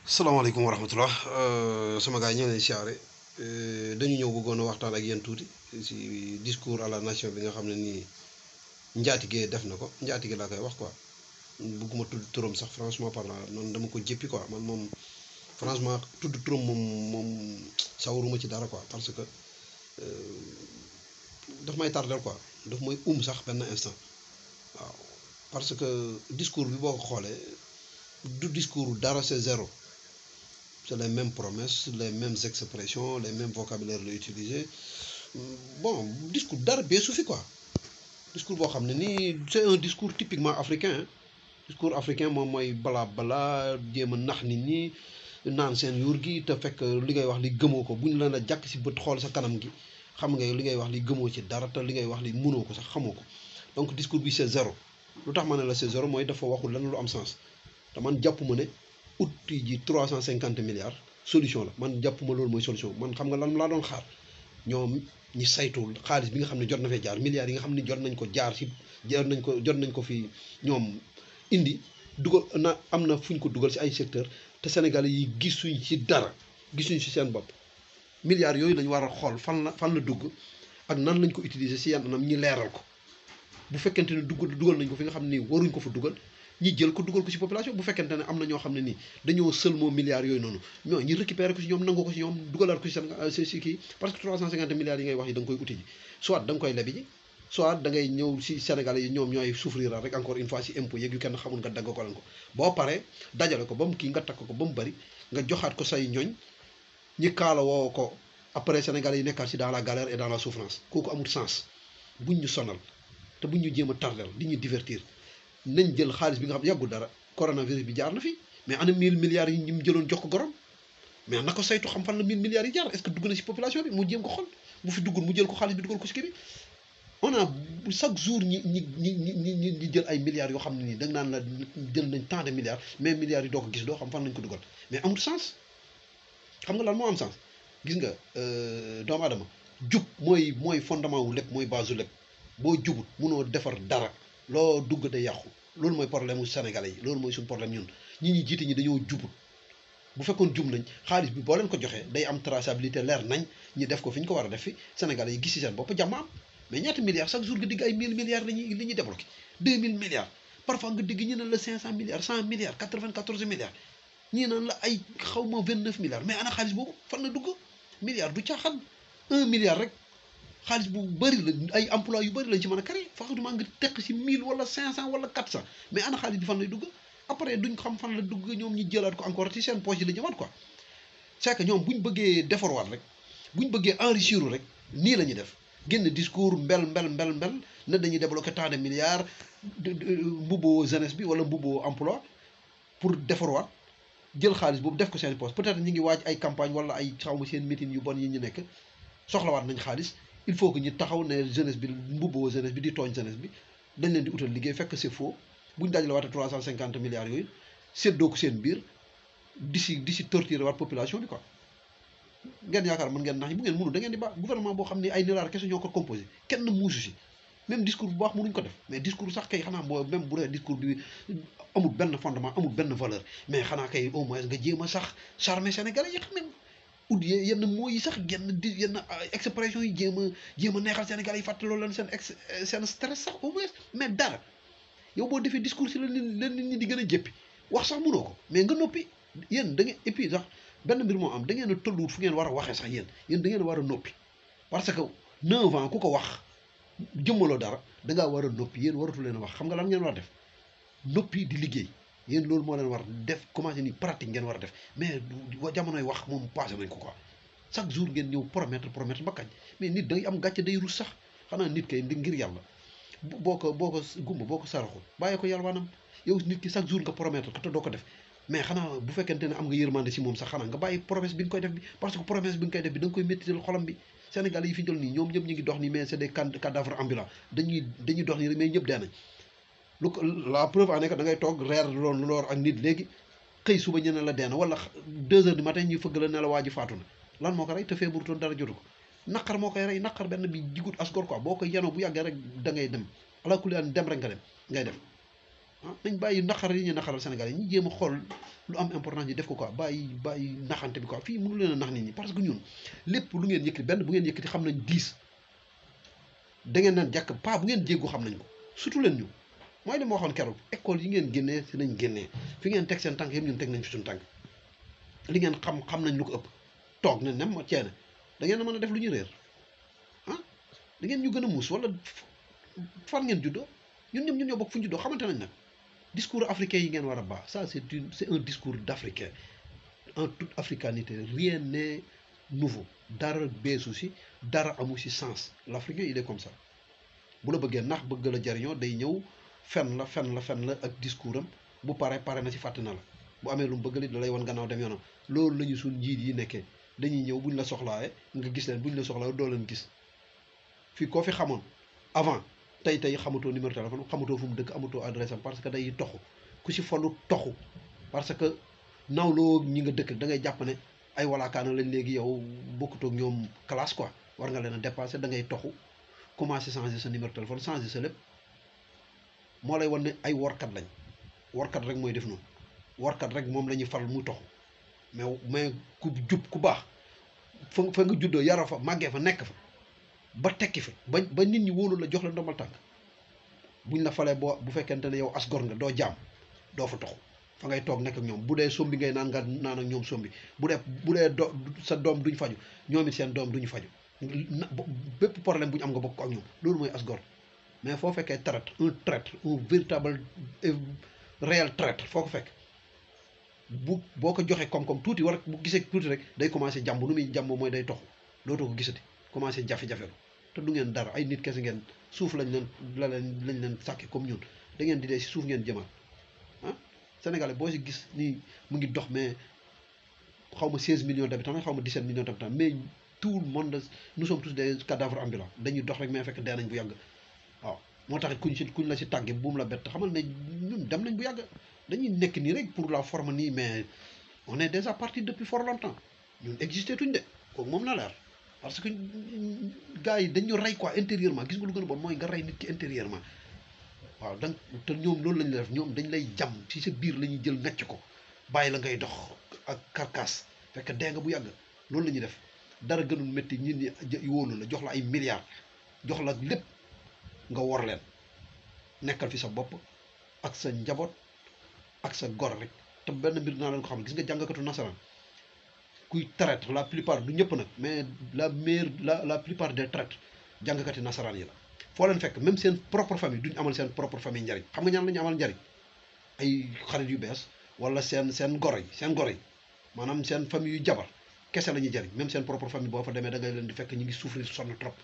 salaamaaleykum wa rahmatullah sama gars yi ñu ngi leen di siyaare dañu ñëw bëggoon a waxtaan ak yéen tuuti si discours à la nation bi nga xam ne nii njaatige def na ko njaatige laa koy wax quoi bëgguma tudd turam sax franchement parlant man dama ko jéppi quoi man moom franchement tudd turam moom sawaruma ci dara quoi parce que daf may tardel quoi daf may sax benn instant waaw parce que discours bi boo ko xoolee du discours dara c'est zéro. C'est les mêmes promesses, les mêmes expressions, les mêmes vocabulaires utilisés. Bon, discours d'arabie suffit quoi. Discours c'est un discours typiquement africain. Hein. Discours africain, moi, bala bala, jéem nax nit ñi naan seen yuur gi te fekk li ngay wax li gëmoo ko buñ la na jàkk si bët xool sa kanam gi xam nga li ngay wax li gëmoo ci dara te li ngay wax li mënoo ko sax xamoo ko donc discours bi c'est zéro lu tax ma ne la c'est zéro mooy dafa waxul lan lu am sens te man jàpp ma ne outil ji 350 milliards solution la man jàppuma loolu mooy solution man xam nga lan laa doon xaar ñoom ñi saytul xaalis bi nga xam ne jot na fee jaar milliards yi nga xam ne jot nañ ko jaar si jot nañ ko fi ñoom indi dugal na am na fu ñu ko dugal si ay secteur te Sénégalais yi gisuñ ci dara gisuñ ci seen bopp milliards yooyu lañ war a xool fan la dugg ak nan lañ ko utiliser si yan anam ñi leeral ko bu fekkente ne dugal nañ ko fi nga xam ni waruñ ko fa dugal ñi jël ko dugal ko ci population bu fekkente ne am na ñoo xam ne nii dañoo seulement milliards yooyu noonu ñoo ñi récupérer ko ci ñoom nangu ko ci ñoom dugalaat ko ci si kii parce que 350 milliards yi ngay wax yi da nga koy uti ji soit da nga koy lebi ji soit da ngay ñëw si Sénégalais yi ñoom ñooy souffrir rek encore une fois si impôt yeeg yu kenn xamul nga dagg ko leen ko boo paree dajale ko ba mu kii nga takk ko ba mu bëri nga joxaat ko say ñooñ ñi kaala woo ko après Sénégalais yi nekkaat si dans la galère et dans la souffrance kooku amul sens buñ ñu sonal te buñ ñu jéem a tardel di ñu divertir nañ jël xaalis bi nga xam yàggul dara coronavirus bi jaar na fi mais ana 1000 milliards yi ñu jëloon jox ko gorom mais na ko saytu xam fan la 1000 milliards yi jaar est-ce que dugg na ci population bi mu jéem ko xool bu fi duggul mu jël ko xaalis bi dugal ko ci kii bi on a chaque jour ñi jël ay milliards yoo xam ne nii da nga naan la jël nañ tant de milliards mais milliards yi doo ko gis doo xam fan lañ ko dugal mais amul sens xam nga lan moo am sens gis nga doomu aadama jub mooy fondement wu lépp mooy base wu lépp boo jubut munoo defar dara loo dugg de yàqu loolu mooy problème mu Sénégalais yi loolu mooy suñu problème ñun ñi jiite ñi dañoo jubut bu fekkoon jub nañ xaalis bi boo leen ko joxee day am traçabilité leer nañ ñi def ko fi ñu ko war a def fi Sénégalais yi gis ci seen bopp jàmm am mais ñaata milliards chaque jour nga digg ay 1000 milliards li ñuy débloqué 2000 milliards parfois nga digg ñu ne la 500 milliards 100 milliards 94 milliards ñii naan la ay xaw ma 29 milliards mais ana xaalis boobu fan la dugg milliard du caaxaan 1 milliard rek. xaalis bu bëri la ay emploi yu bëri lañ ci mën a créer faxatuma nga teq ci 1000 wala 500 wala 400 mais ana xaalis bi fan lay dugg après duñ xam fan la dugg ñoom ñi jëlaat ko encore ci seen poche yi la ñëwaat quoi c'est que ñoom buñ bëggee defarwaat rek buñ bëggee enrichir rek nii la ñuy def génn discours mbel ne dañuy débloquer tant de milliards mbubboo jeunesse bi wala mbubboo emploi pour defarwaat jël xaalis boobu def ko seen poche peut-être ñi ngi waaj ay campagne wala ay xaw ma seen meeting yu bon yi ñu nekk soxlawaat nañ xaalis il faut que ñu taxaw ne jeunesse bi mbubboo jeunesse bi di tooñ jeunesse bi dañ leen di utal liggéey fekk c'est faux buñ dajale waate 350 milliards yooyu séddoo ko seen biir di si torturer waat population bi quoi ngeen yaakaar mën ngeen nax bu ngeen mënu da ngeen di baax gouvernement boo xam ne ay nilaar kese ñoo ko composé kenn muusu si même discours bu baax mënuñ ko def mais discours sax kay xanaa boo même bu dee discours bi amul benn fondement amul benn valeur mais xanaa kay au moins nga jéem a sax charmer Sénégalais yi xam ut yenn moo yi sax yenn expression yi jéem a neexal Sénégal yi fàttaloo leen seen stress sax au moins mais dara yow boo defee discours si la nit ñi di gën a jëppi wax sax mënoo ko mais nga noppi yéen da ngeen et puis sax benn mbir moo am da ngeen a tolluwut fu ngeen war a waxee sax yéen da ngeen war a noppi parce que 9 ans ku ko wax jëmmaloo dara da ngaa war a noppi yéen waratu leen a wax xam nga lan ngeen war a def noppi di liggéey yéen loolu moo leen war def commencé ni pratique ngeen war a def mais jamonoy wax moom passé nañ ko quoi chaque jour ngeen ñëw promettre ba kañ mais nit day am gàcce day rus sax xanaa nit kay ngir yàlla boo ko gumba boo ko saraxul bàyyi ko yalwaanam yow nit ki chaque jour nga promettre ko te doo ko def mais xanaa bu fekkente ne am nga yërmande si moom sax xanaa nga bàyyi promesse bi nga koy def bi parce que promesse bi nga koy def bi da nga koy méttital xolam bi Sénégal yi fi jël nii ñoom ñëpp ñu ngi dox nii mais c'est des cadavres ambulants dañuy dox nii mais ñëpp dee nañ la preuve en est que da ngay toog reer loor ak nit léegi xëy suba ñu ne la dee na wala 2 heures du matin ñu fëgg la ne la waa ji faatu na lan moo ko rey te feebarutoon dara jotu ko naqar moo koy rey naqar benn bi jigut asgor quoi boo ko yenoo bu yàggee rek da ngay dem ala kulli an dem rek nga dem ngay def ah nañ bàyyi naqar yi ñu naqaral Sénégal yi ñu jéem a xool lu am importance ñu def ko quoi bàyyi naxante bi quoi fii mënu leen a nax nit ñi parce que ñun lépp lu ngeen yëkkati benn bu ngeen yëkkati xam nañ 10 da ngeen naan jàkk pas bu ngeen jéggu xam nañ ko surtout leen ñu mooy li ma waxoon keroog école yi ngeen génnee si nañ génnee fi ngeen teg seen tànk yëpp ñun teg nañ fi suñu tànk li ngeen xam nañ lu ko ëpp toog na nem ma ceene da ngeen a mën a def lu ñu réer ah da ngeen ñu gën a muus wala fan ngeen juddoo ñun ñëpp ñun ñoo bokk fu ñu juddoo xamante nañ nag discours africain yi ngeen war a baax ça c'est un discours d'africain en toute africanité rien n'est nouveau dara beesu si dara amu si sens l'africain il est comme ça bu la bëggee nax bëgg la jariñoo day ñëw fen la ak discours am bu pare na si fàtte na la bu amee lu mu bëgg li da lay wan gannaaw dem yoonam loolu la ñu suñ njiit yi nekkee dañuy ñëw buñ la soxlaaye nga gis leen buñ la soxlaaye doo leen gis fii koo fi xamoon avant tey xamatoo numéro téléphone xamatoo fu mu dëkk amatoo adresse am parce que day toxu ku si folu toxu parce que nawloo ñi nga dëkk da ngay jàpp ne ay walaakaana lañ léegi yow bokkutoo ak ñoom classe quoi war nga leen a dépasser da ngay toxu commencé changer sa numéro téléphone changer sa lépp moo lay wan ne ay workat lañ workat rek mooy def noonu workat rek moom la ñuy faral muy toxu mais ku jub ku baax fa nga juddoo yaroo fa màggee fa nekk fa ba tekki fa ba nit ñi wóolu la jox la ndombal tànk buñ la falee bu fekkente ne yow as gor nga doo jaam doo fa toxu fa ngay toog nekk ak ñoom bu dee sombi ngay naan nga naan ak ñoom sombi bu dee sa doom duñ faju ñoom it seen doom duñu faju bépp problème bu ñu am nga bokk ak ñoom loolu mooy as gor mais foo fekkee traître un véritable réel traître foo ko fekk boo ko joxee koom-koom tuuti wala bu gisee tuuti rek day commencé jàmb nu muy jàmb mooy day toxu dootoo ko gisati commencé jafe-jafe te du ngeen dara ay nit kese ngeen suuf lañ leen sàkki comme ñun da ngeen di dee si suuf ngeen jëmaat ah Sénégalais boo si gis nii mu ngi dox mais xaw ma 16 millions d'habitants xaw ma 17 millions d'habitants mais tout le monde nous sommes tous des cadavres ambulants dañuy dox rek mais fekk dee nañ bu yàgg waaw moo tax kuñ la si tàgge buum la bett xamal ne ñun dem nañ bu yàgg dañuy nekk nii rek pour la forme nii mais on est déjà parti depuis fort longtemps ñun existé tuñ de kooku moom na leer parce que gars yi dañu rey quoi intérieurement gis nga lu gën a bon mooy nga rey nit ki intérieurement waaw donc te ñoom loolu lañu def ñoom dañ lay jam ci sa biir la ñuy jël ngacc ko bàyyi la ngay dox ak carcasse fekk dee nga bu yàgg loolu la ñuy def dara gënul métti nit ñi wóolu la jox la ay milliards jox la lépp nga wor leen nekkal fi sa bopp ak sa njaboot ak sa gor rek te benn mbir naa leen ko xam gis nga jàngkatu nasaraan kuy traître la plupart du ñëpp nag mais la plupart des traîtres jàngkati nasaraan yi la foo leen fekk même seen propre famille duñ amal seen propre famille njariñ xam nga ñaan la ñu amal njariñ ay xarit yu bees wala seen goro yi maanaam seen famille yu jabar kese la ñuy jariñ même seen propre famille boo fa demee da ngay leen di fekk ñu ngi souffrir sonn trop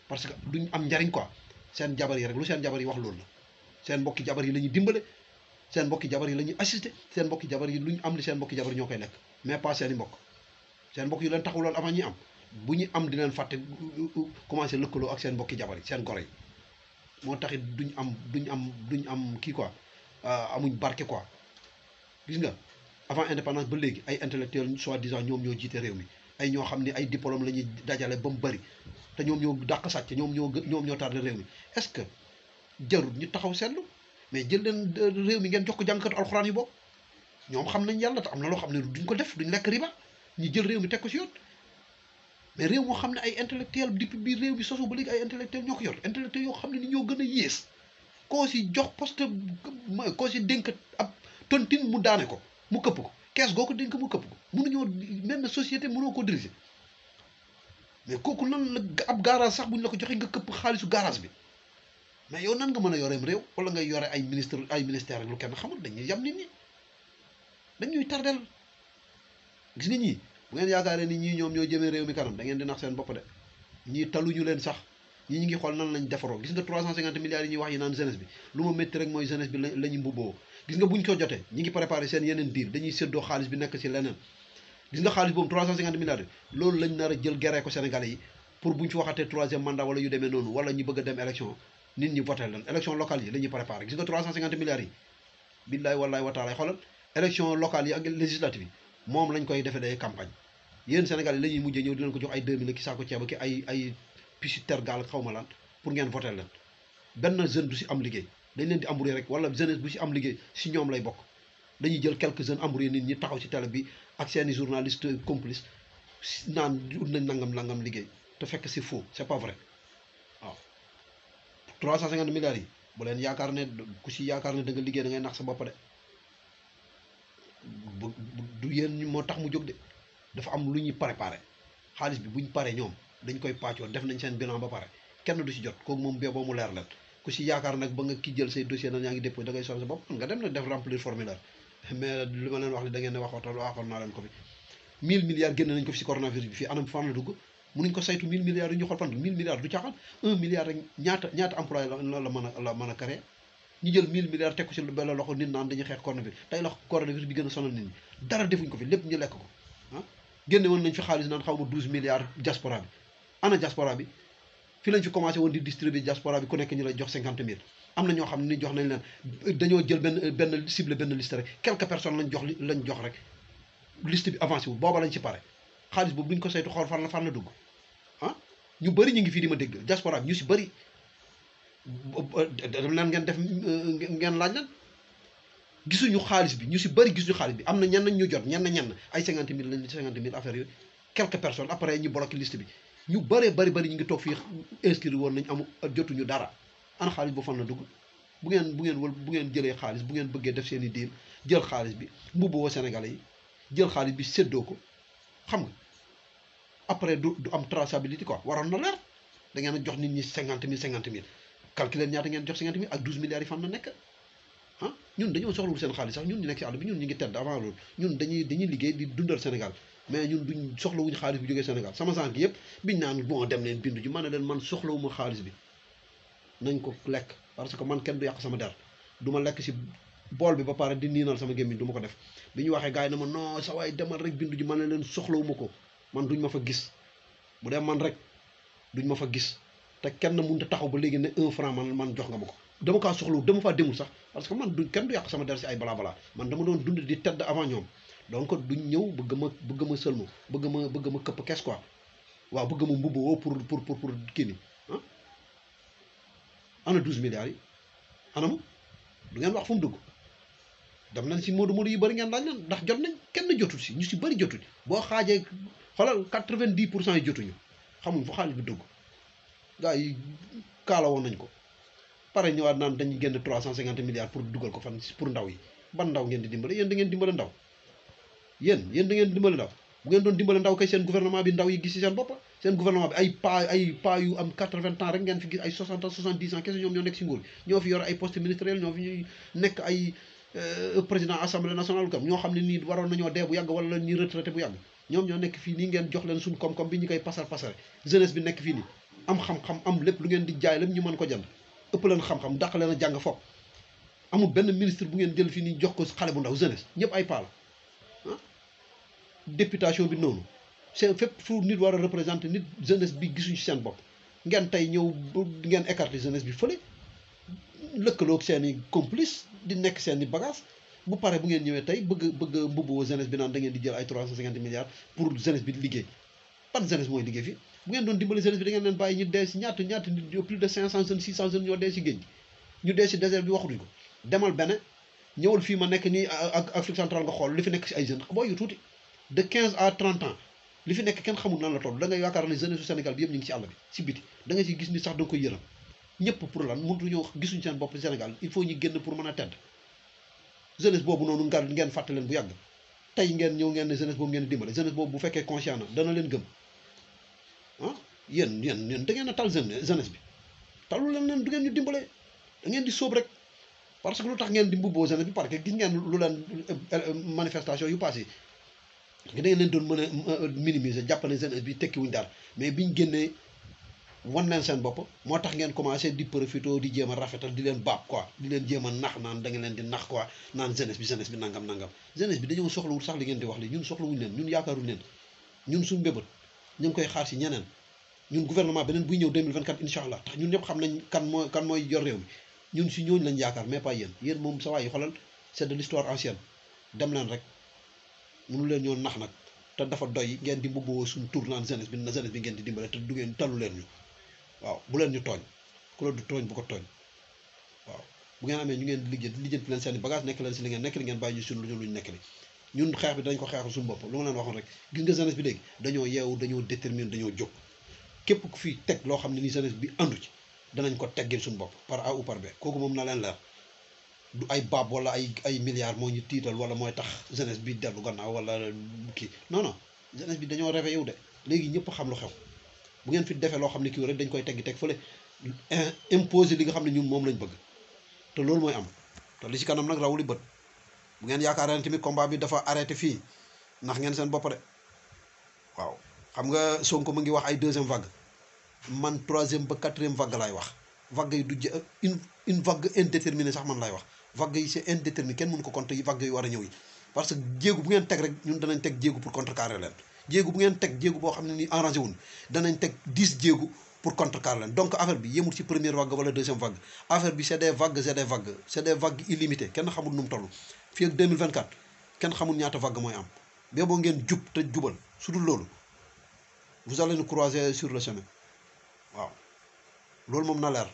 parce que duñ am njariñ quoi seen jabar yi rek lu seen jabar yi wax loolu la seen mbokki jabar yi la ñuy dimbale seen mbokki jabar yi la ñuy assister seen mbokki jabar yi lu ñu am li seen mbokki jabar ñoo koy lekk mais pas seen i mbokk seen mbokk yu leen taxuloon avant ñuy am bu ñu am di leen fàtte commencé lëkkaloo ak seen mbokki jabar yi seen goro yi moo taxit duñ am kii quoi amuñ barke quoi gis nga avant indépendance ba léegi ay intellectuels soi-disant ñoom ñoo jiite réew mi ay ñoo xam ne ay diplôme la ñuy dajale ba mu bëri te ñoom ñoo dàq sàcc ñoom ñoo tardé réew mi est-ce que jarul ñu taxaw seetlu mais jël leen réew mi ngeen jox ko jàngkatu alxuraan yi boobu ñoom xam nañ yàlla te am na loo xam ne duñ ko def duñ lekk riba ñu jël réew mi teg ko si yoon mais réew moo xam ne ay intellectuel depuis biir réew mi sosu ba léegi ay intellectuel ñoo ko yor intellectuel yoo xam ne ni ñoo gën a yées koo si jox poste koo si dénk ab tontine mu daane ko mu këpp ko kees goo ko dénk mu këpp ko mënuñoo même société mënoo ko diriger mais kooku nan la ab garage sax buñ la ko joxe nga këpp xaalisu garage bi mais yow nan nga mën a yoreem réew wala ngay yore ay ministère ak lu kenn xamul dañuy yam nit ñi dañuy tardel gis nga ñii bu ngeen yaakaaree ni ñii ñoom ñoo jëmee réew mi kanam da ngeen di nax seen bopp de ñii taluñu leen sax ñii ñu ngi xool nan lañ defaroo gis nga 350 milliards yi ñuy wax yi naan jeunesse bi lu ma métti rek mooy jeunesse bi la ñu mbubboo gis nga buñ ko jotee ñi ngi préparé seen yeneen diir dañuy séddoo xaalis bi nekk ci leneen gis nga xaalis boobu 350 milliards yi loolu lañ nar a jël geree ko Sénégalais yi pour buñ fi waxatee troisième mandat wala yu demee noonu wala ñu bëgg a dem élection nit ñi voté leen élection locale yi la ñuy préparé gis nga 350 milliards yi billaay wallaay wa taala xoolal élection locale yi ak législative yi moom lañ koy defee day campagne yéen Sénégal yi la ñuy mujjee ñëw di leen ko jox ay 2000 ki saako ceeb ki ay pichu tergal xaw ma lan pour ngeen voté leen benn jeune du si am liggéey dañ leen di embrouiller rek wala jeunesse bu si am liggéey si ñoom lay bokk dañuy jël quelques jeunes embrouiller nit ñi taxaw ci télé bi ak seeni journaliste complice naan ut nañ nangam liggéey te fekk c'est faux c'est pas vrai waaw 350 milliards yi bu leen yaakaar ne ku si yaakaar ne da nga liggéey da ngay nax sa bopp de du yéen moo tax mu jóg de dafa am lu ñuy préparé xaalis bi buñ paree ñoom dañ koy pàccoo def nañ seen bilan ba pare kenn du si jot kooku moom bee boo mu leer leen ku si yaakaar nag ba nga ki jël say dossier nan yaa ngi déposé da ngay sonn sa bopp nga dem nag def remplir formulaire mais li ma leen wax ni da ngeen ne waxoon naa leen ko fi 1000 milliards génne nañ ko fi si coronavirus bi fii anam fan la dugg mënuñ ko saytu 1000 milliards yi ñu xool fan 1000 milliards du caaxaan 1 milliard rek ñaata employé la mën a créer ñu jël 1000 milliards teg ko ci benn loxo nit naan dañuy xeex coronavirus tey la coronavirus bi gën a sonal nit ñi dara defuñ ko fi lépp ñu lekk ko ah génne woon nañ fi xaalis naan xaw ma 12 milliards diaspora bi ana diaspora bi fi lañ fi commencé woon di distribuer diaspora bi ku nekk ñu lay jox 50 000 am na ñoo xam ne ni jox nañ leen dañoo jël benn cible benn liste rek quelques personnes lañ jox rek liste bi avancé wul booba lañ ci pare xaalis boobu buñ ko saytu xool fan la dugg ah ñu bëri ñu ngi fii di ma dégg diaspora bi ñu si bëri dem leen ngeen def ngeen laaj leen gisuñu xaalis bi ñu si bëri gisuñu xaalis bi am na ñenn ñu jot ñenn ay 50 000 lañ 50 000 affaires yooyu quelques personnes après ñu bloqué liste bi ñu bëree bëri ñu ngi toog fii inscrire woon nañ amu jotuñu dara ana xaalis boo fan la dugg bu ngeen jëlee xaalis bu ngeen bëggee def seen i diil jël xaalis bi mbubboo Sénégalais yi jël xaalis bi séddoo ko xam nga après du am traçabilité quoi waroon na leer da ngeen a jox nit ñi 50 000 calculer ñaata ngeen jox 50 000 ak 12 milliards yi fan la nekk ah ñun dañoo soxlawul seen xaalis sax ñun ñu nekk ci àll bi ñun ñu ngi tedd avant loolu ñun dañuy liggéey di dundal Sénégal mais ñun duñ soxlawuñu xaalis bi jógee Sénégal sama sànq yëpp biñ naan bon dem leen bindu ji man ne leen man soxlawuma xaalis bi nañ ko lekk parce que man kenn du yàq sama der du ma lekk si bool bi ba pare di niinal sama gémmiñ du ma ko def bi ñu waxee gars yi na ma non sa waay demal rek bindu ji man ne leen soxlawuma ko man duñ ma fa gis bu dee man rek duñ ma fa gis te kenn mënut a taxaw ba léegi ne 1 franc man jox nga ma ko dama kaa soxlawu dama faa demul sax parce que man kenn du yàq sama der si ay balaa man dama doon dund di tedd avant ñoom donc duñ ñëw bëgg ma sëlmu bëgg ma këpp kees quoi waaw bëgg ma mbubboo pour kii ni ah ana 12 milliards yi anam du ngeen wax fu mu dugg dem nañ si moodu yu bëri ngeen laaj leen ndax jot nañ kenn jotul si ñu si bëri jotuñ boo xaajee xoolal 90% yi jotuñu xamuñ fa xaalis bi dugg gars yi kaala woon nañ ko pare ñëwaat naan dañuy génn 350 milliards pour dugal ko fan pour ndaw yi ban ndaw ngeen di dimbale yéen da ngeen dimbale ndaw yéen da ngeen dimbale ndaw bu ngeen doon dimbale ndaw kay seen gouvernement bi ndaw yi gis ci seen bopp seen gouvernement bi ay pa yu am 80 ans rek ngeen fi gis ay 60 ans 70 ans kese ñoom ñoo nekk si nguur bi ñoo fi yor ay poste ministériel ñoo fi nekk ay président assemblée nationale kam ñoo xam ne nii waroon nañoo dee bu yàgg wala ñi retraité bu yàgg ñoom ñoo nekk fii nii ngeen jox leen suñ koom-koom bi ñu koy pasare jeunesse bi nekk fii nii am xam-xam am lépp lu ngeen di jaay lépp ñu mën ko jënd ëpp leen xam-xam dàq leen a jàng foog amul benn ministre bu ngeen jël fii nii jox ko xale bu ndaw jeunesse ñëpp ay paa la ah députation bi noonu c'est fépp fu nit war a représenter nit jeunesse bi gisuñu ci seen bopp ngeen tey ñëw ngeen écarter jeunesse bi fële lëkkaloog seen i complice di nekk seen i bagage bu pare bu ngeen ñëwee tey bëgg mbubboo jeunesse bi naan da ngeen di jël ay 350 milliards pour jeunesse bi liggéey ban jeunesse mooy liggéey fii bu ngeen doon dimbali jeunesse bi da ngeen leen bàyyi ñu dee si ñaata nit plus de 500 jeunes 600 jeunes ñoo dee si géej gi ñu dee si désert bi waxutuñ ko demal benn ñëwal fii ma nekk nii ak Afrique centrale nga xool li fi nekk si ay jeunes booy yu tuuti de 15 à 30 ans li fi nekk kenn xamul nan la toll da ngay yaakaar ne jeunesse su Sénégal bi yëpp ñu ngi si àll bi si biti da nga ciy gis ni sax da nga koy yëram ñëpp pour lan mënut ñoo gisuñ seen bopp Sénégal il faut ñu génn pour mën a tedd jeunesse boobu noonu ngeen fàtte leen bu yàgg tey ngeen ñëw ngeen ne jeunesse boobu ngeen dimbale jeunesse boobu bu fekkee conscient na dana leen gëm ah yéen da ngeen a tal jeunesse bi talu leen du ngeen ñu dimbale da ngeen di sóob rek parce que lu tax ngeen di mbubboo jeunesse bi parce que gis ngeen lu leen manifestation yu passé da ngeen leen doon mën a minimiser jàpp ne jeunesse bi tekkiwuñ dara mais biñ génnee wan leen seen bopp moo tax ngeen commencé di profité di jéem a rafetal di leen baab quoi di leen jéem a nax naan da ngeen leen di nax quoi naan jeunesse bi nangam jeunesse bi dañoo soxlawul sax li ngeen di wax li ñun soxlawuñ leen ñun yaakaaruñ leen ñun suñu mbébét ñu ngi koy xaar si ñeneen ñun gouvernement beneen buy ñëw 2024 incha allah tax ñun ñëpp xam nañ kan mooy yor réew mi ñun si ñooñu lañ yaakaar mais pas yéen moom sa waay yi xoolal c'est de l'histoire ancienne dem leen rek mënu leen ñoo nax nag te dafa doy ngeen di mbubboo suñu tour naan jeunesse bi ngeen di dimbale te du ngeen talu leen ñu waaw bu leen ñu tooñ ku la du tooñ bu ko tooñ waaw bu ngeen amee ñu ngeen lijjanti leen seen i bagage nekk leen si li ngeen nekk li ngeen bàyyi ñu suñu luñu nekk li ñun xeex bi dañ ko xeexal suñu bopp lu ma leen waxoon rek gis nga jeunesse bi léegi dañoo yeewu dañoo déterminé dañoo jóg képp ku fi teg loo xam ne ni jeunesse bi andu ci danañ ko teggil suñu bopp par A ou par B kooku moom na leen leer du ay baab wala ay milliards moo ñu tiital wala mooy tax jeunesse bi dellu gannaaw wala kii non jeunesse bi dañoo réveillé yow de léegi ñëpp xam lu xew bu ngeen fi defee loo xam ne kii rek dañ koy teggi teg fële imposer li nga xam ne ñun moom lañ bëgg te loolu mooy am te li ci kanam nag rawuli bët bu ngeen yaakaar ne tamit combat bi dafa arrêté fii ndax ngeen seen bopp de waaw xam nga Sonko mu ngi wax ay deuxième vague man troisième ba quatrième vague laay wax vague yi du une vague indéterminée sax man laay wax vague yi c'est indéterminé kenn mënu ko compter yi vague yi war a ñëw yi parce que jéegu bu ngeen teg rek ñun danañ teg jéegu pour contrecarrer leen jéegu bu ngeen teg jéegu boo xam ne ni arrangé wuñ danañ teg 10 jéegu pour contrecarrer leen donc affaire bi yemul ci première vague wala deuxième vague affaire bi c'est des vagues c'est des vagues illimitées kenn xamul nu mu toll fii ak 2024 kenn xamul ñaata vague mooy am bee boo ngeen jub te jubal su dul loolu vous allez nous croiser sur le chemin waaw loolu moom na leer